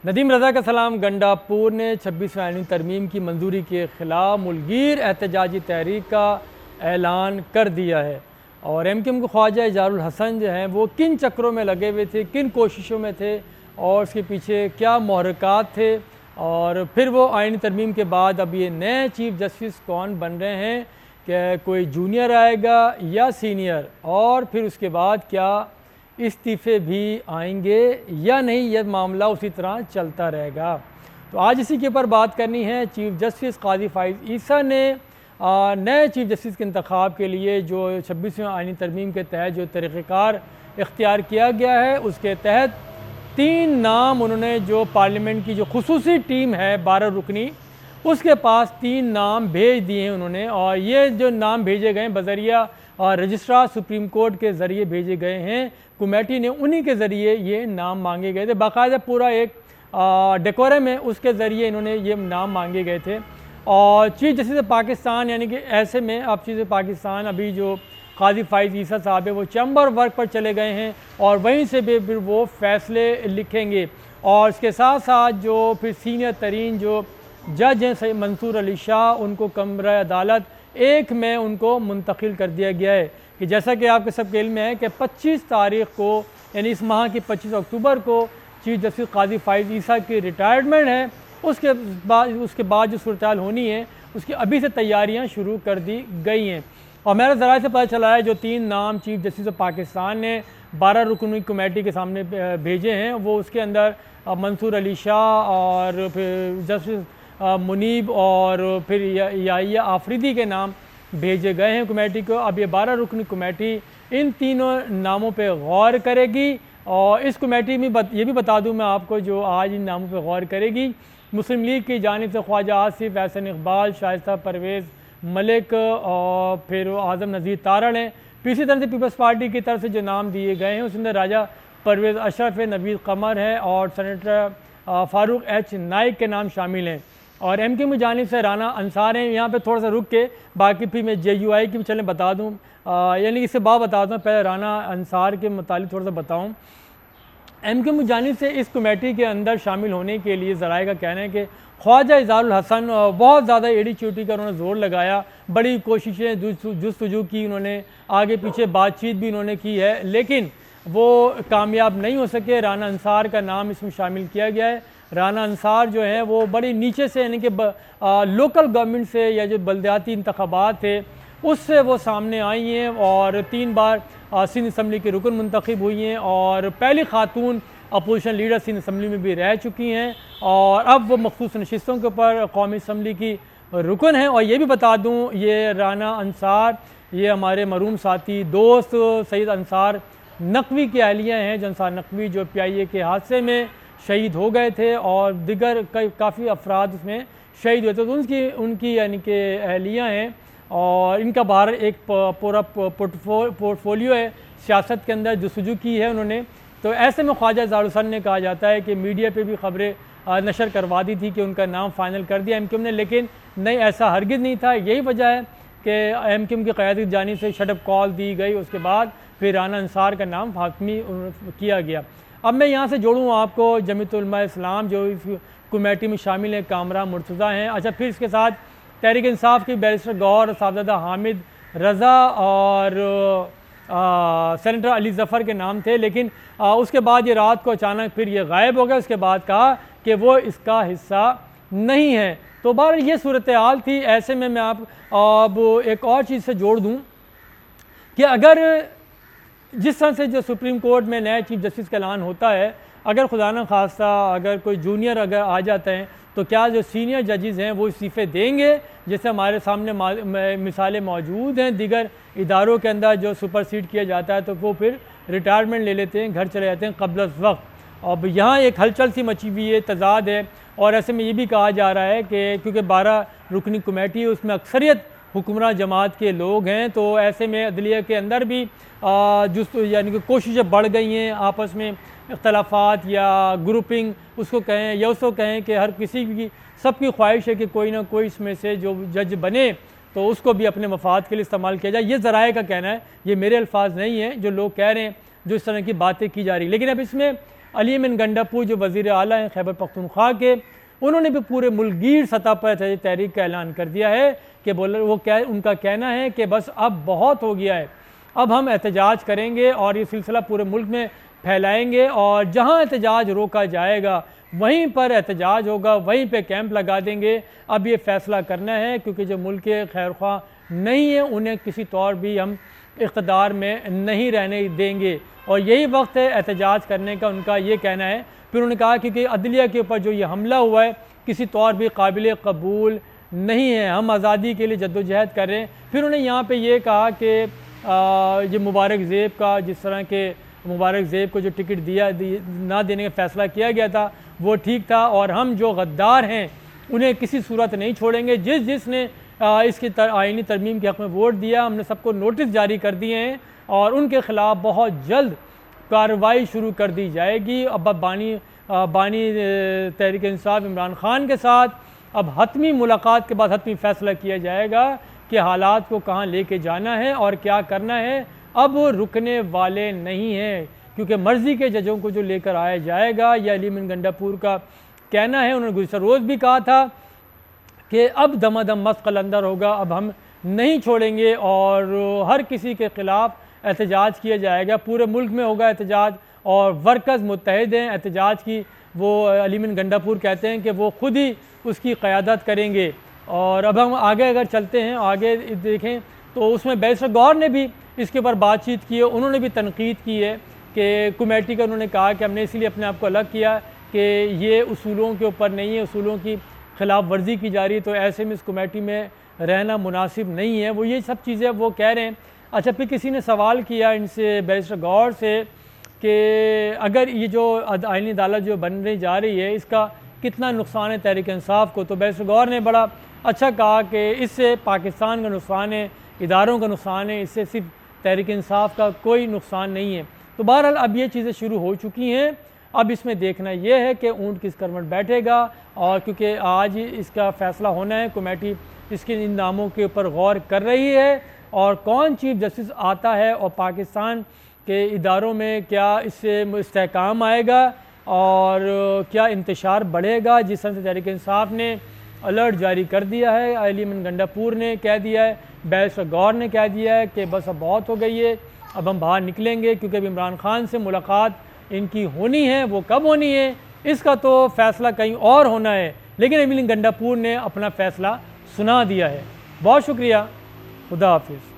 नदीम रज़ा का सलाम। गंडापुर ने 26वीं आईनी तरमीम की मंजूरी के ख़िलाफ़ मुल्कीर एहतजाजी तहरीक का ऐलान कर दिया है। और एमक्यूएम के ख्वाजा इजारुल हसन जो हैं वो किन चक्रों में लगे हुए थे, किन कोशिशों में थे और उसके पीछे क्या महरक़ात थे, और फिर वो आईनी तरमीम के बाद अब ये नए चीफ़ जस्टिस कौन बन रहे हैं, क्या कोई जूनियर आएगा या सीनियर, और फिर उसके बाद क्या इस्तीफ़े भी आएंगे या नहीं, यह मामला उसी तरह चलता रहेगा। तो आज इसी के ऊपर बात करनी है। चीफ़ जस्टिस काज़ी फ़ाइज़ ईसा ने नए चीफ़ जस्टिस के इंतखाब के लिए जो 26वीं आईनी तरमीम के तहत जो तरीक़ार इख्तियार किया गया है, उसके तहत 3 नाम उन्होंने जो पार्लियामेंट की जो खुसूसी टीम है 12 रुकनी, उसके पास 3 नाम भेज दिए हैं उन्होंने। और ये जो नाम भेजे गए बज़रिया और रजिस्ट्रार सुप्रीम कोर्ट के ज़रिए भेजे गए हैं, कमेटी ने उन्हीं के ज़रिए ये नाम मांगे गए थे। बाकायदा पूरा एक डेकोरम है, उसके ज़रिए इन्होंने ये नाम मांगे गए थे। और चीफ़ जस्टिस पाकिस्तान यानी कि ऐसे में अब चीज़ पाकिस्तान अभी जो काज़ी फ़ाइज़ ईसा साहब है वो चैम्बर वर्क पर चले गए हैं और वहीं से भी फिर वो फ़ैसले लिखेंगे। और इसके साथ साथ जो फिर सीनियर तरीन जो जज हैं मंसूर अली शाह, उनको कमरा अदालत 1 में उनको मुंतकिल कर दिया गया है। कि जैसा कि आपके सबके इल्म में है कि 25 तारीख़ को यानी इस माह की 25 अक्टूबर को चीफ़ जस्टिस काज़ी फ़ाइज़ ईसा की रिटायरमेंट है। उसके बाद जो सूरत होनी है उसकी अभी से तैयारियां शुरू कर दी गई हैं। और मेरा ज़रा से पता चला है जो 3 नाम चीफ़ जस्टिस पाकिस्तान ने 12 रुकनी कमेटी के सामने भेजे हैं, वो उसके अंदर मंसूर अली शाह और फिर जस्टिस मुनीब और फिर याहिया आफरीदी के नाम भेजे गए हैं कमेटी को। अब ये 12 रुकनी कमेटी इन तीनों नामों पे गौर करेगी। और इस कमेटी में ये भी बता दूं मैं आपको, जो आज इन नामों पे गौर करेगी, मुस्लिम लीग की जानिब से ख्वाजा आसिफ, एहसन इकबाल, शाइस्ता परवेज़ मलिक और फिर आज़म नज़ीर तारड़ हैं। इसी तरह से पीपल्स पार्टी की तरफ से जो नाम दिए गए हैं उसके अंदर राजा परवेज़ अशरफ है, नवीद कमर है और सेनेटर फ़ारूक एच नाइक के नाम शामिल हैं। और एमक्यूएम की जानिब से राना अंसार हैं। यहाँ पे थोड़ा सा रुक के बाकी फिर मैं JUI की भी चलें बता दूँ, यानी इससे बाद बताता हूँ, पहले राना अंसार के मुतालिक थोड़ा सा बताऊँ। एमक्यूएम की जानिब से इस कमेटी के अंदर शामिल होने के लिए ज़राए का कहना है कि ख्वाजा इजारुल हसन बहुत ज़्यादा एड़ी चोटी का उन्होंने ज़ोर लगाया, बड़ी कोशिशें जुस्तजू की, उन्होंने आगे पीछे बातचीत भी उन्होंने की है, लेकिन वो कामयाब नहीं हो सके। राना अंसार का नाम इसमें शामिल किया गया है। राना अंसार जो है वो बड़ी नीचे से यानी कि लोकल गवर्नमेंट से या जो बल्दियाती इंतखाबात थे उससे वो सामने आई हैं और 3 बार सिंध असम्बली के रुकन मुंतखब हुई हैं और पहली खातून अपोजिशन लीडर सिंध असम्बली में भी रह चुकी हैं और अब वो मखसूस नशिस्तों के ऊपर कौमी असम्बली की रुकन हैं। और ये भी बता दूँ, ये राना अंसार ये हमारे मरूम साथी दोस्त सैयद अंसार नकवी की अहलिया हैं, जो अंसार नकवी जो PIA के हादसे में शहीद हो गए थे और दिगर काफ़ी अफराद उसमें शहीद हुए थे, तो उनकी यानी कि अहलियाँ हैं। और इनका बाहर एक पूरा पोर्टफोलियो है सियासत के अंदर जस्तजू की है उन्होंने। तो ऐसे में ख्वाजा इजारुल हसन ने कहा जाता है कि मीडिया पे भी खबरें नशर करवा दी थी कि उनका नाम फ़ाइनल कर दिया एमक्यूएम ने, लेकिन नहीं, ऐसा हरगिज़ नहीं था। यही वजह है कि एमक्यूएम की क़यादत की जानिब से शटअप कॉल दी गई, उसके बाद फिर राना अंसार का नाम हातमी किया गया। अब मैं यहाँ से जोड़ूँ आपको जमीयत उलमा इस्लाम जो इस कमेटी में शामिल है, कामरा मुर्तज़ा हैं। अच्छा, फिर इसके साथ तहरीक इंसाफ की बैरिस्टर गौर साहबजादा हामिद रज़ा और सेनेटर अली ज़फ़र के नाम थे, लेकिन उसके बाद ये रात को अचानक फिर ये गायब हो गया। उसके बाद कहा कि वो इसका हिस्सा नहीं है। तो बहर ये सूरत हाल थी। ऐसे में मैं आप अब एक और चीज़ से जोड़ दूँ कि अगर जिस तरह से जो सुप्रीम कोर्ट में नए चीफ़ जस्टिस का ऐलान होता है, अगर खुदा न खास्ता अगर कोई जूनियर अगर आ जाते हैं तो क्या जो सीनियर जजेज़ हैं वो इस्तीफ़े देंगे? जैसे हमारे सामने मिसालें मौजूद हैं दीगर इदारों के अंदर जो सुपरसीड किया जाता है तो वो फिर रिटायरमेंट ले लेते हैं, घर चले जाते हैं क़ब्ल वक्त। अब यहाँ एक हलचल सी मची हुई है, तजाद है। और ऐसे में ये भी कहा जा रहा है कि क्योंकि 12 रुकनी कमेटी है उसमें अक्सरियत हुक्मरान जमात के लोग हैं, तो ऐसे में अदलिया के अंदर भी यानी कि कोशिशें बढ़ गई हैं आपस में इख्तलाफात या ग्रुपिंग उसको कहें या उसको कहें कि हर किसी की सबकी ख्वाहिश है कि कोई ना कोई इसमें से जो जज बने तो उसको भी अपने मफाद के लिए इस्तेमाल किया जाए। ये ज़राए का कहना है, ये मेरे अल्फाज नहीं हैं, जो लोग कह रहे हैं, जो इस तरह की बातें की जा रही। लेकिन अब इसमें अली अमीन गंडापुर जो वज़ीर आला हैं खैबर पख्तूनख्वा के, उन्होंने भी पूरे मुल्कगीर सतह पर एहतजाजी तहरीक का ऐलान कर दिया है कि उनका कहना है कि बस अब बहुत हो गया है, अब हम एहतजाज करेंगे और ये सिलसिला पूरे मुल्क में फैलाएंगे और जहाँ एहतजाज रोका जाएगा वहीं पर एहतजाज होगा, वहीं पे कैंप लगा देंगे। अब ये फ़ैसला करना है क्योंकि जो मुल्क के खैरख्वाह नहीं है उन्हें किसी तौर भी हम इक़्तिदार में नहीं रहने देंगे और यही वक्त है एहतजाज करने का, उनका ये कहना है। फिर उन्होंने कहा क्योंकि अदलिया के ऊपर जो ये हमला हुआ है किसी तौर भी काबिल कबूल नहीं है, हम आज़ादी के लिए जद्दोजहद कर रहे हैं। फिर उन्होंने यहाँ पे ये कहा कि ये मुबारक ज़ेब का, जिस तरह के मुबारक ज़ेब को जो टिकट ना देने का फ़ैसला किया गया था वो ठीक था और हम जो गद्दार हैं उन्हें किसी सूरत नहीं छोड़ेंगे। जिसने इसकी आईनी तरमीम के हक़ में वोट दिया, हमने सबको नोटिस जारी कर दिए हैं और उनके ख़िलाफ़ बहुत जल्द कार्रवाई शुरू कर दी जाएगी। अब बानी तहरीक इंसाफ इमरान ख़ान के साथ अब हतमी मुलाकात के बाद हतमी फ़ैसला किया जाएगा कि हालात को कहाँ लेके जाना है और क्या करना है। अब वो रुकने वाले नहीं हैं क्योंकि मर्ज़ी के जजों को जो लेकर आया जाएगा, यह अली अमीन गंडापुर का कहना है। उन्होंने गुज़श्ता रोज़ भी कहा था कि अब दमादम मस्त कलंदर होगा, अब हम नहीं छोड़ेंगे और हर किसी के ख़िलाफ़ एहतजाज किया जाएगा, पूरे मुल्क में होगा एहतजाज और वर्कर्स मुत्तहिद हैं एहतजाज की। वो अली अमीन गंडापुर कहते हैं कि वो ख़ुद ही उसकी क़यादत करेंगे। और अब हम आगे अगर चलते हैं, आगे देखें तो उसमें बैरिस्टर गौहर ने भी इसके ऊपर बातचीत की है। उन्होंने भी तनकीद की है कि कमेटी का, उन्होंने कहा कि हमने इसलिए अपने आप को अलग किया कि ये उसूलों के ऊपर नहीं है, उसूलों की ख़िलाफ़ वर्जी की जा रही है, तो ऐसे में इस कमेटी में रहना मुनासिब नहीं है। वो ये सब चीज़ें वो कह रहे हैं। अच्छा, फिर किसी ने सवाल किया इनसे, बैरिस्टर गौहर से, कि अगर ये जो आईनी अदालत जो बनने जा रही है इसका कितना नुकसान है तहरीक इंसाफ को, तो बैरिस्टर गौहर ने बड़ा अच्छा कहा कि इससे पाकिस्तान का नुकसान है, इदारों का नुकसान है, इससे सिर्फ तहरीक इंसाफ का कोई नुकसान नहीं है। तो बहरहाल अब ये चीज़ें शुरू हो चुकी हैं। अब इसमें देखना यह है कि ऊँट किस करवट बैठेगा और क्योंकि आज इसका फ़ैसला होना है, कमेटी इसके इन नामों के ऊपर गौर कर रही है और कौन चीफ जस्टिस आता है और पाकिस्तान के इदारों में क्या इससे इस्तेहकाम आएगा और क्या इंतशार बढ़ेगा। जिस तरह से तहरीक इंसाफ ने अलर्ट जारी कर दिया है, अली अमीन गंडापुर ने कह दिया है, बैरिस्टर गौहर ने कह दिया है कि बस अब बहुत हो गई है, अब हम बाहर निकलेंगे, क्योंकि अब इमरान ख़ान से मुलाकात इनकी होनी है। वो कब होनी है इसका तो फ़ैसला कहीं और होना है, लेकिन अली अमीन गंडापुर ने अपना फ़ैसला सुना दिया है। बहुत शुक्रिया, खुदा हाफिज़।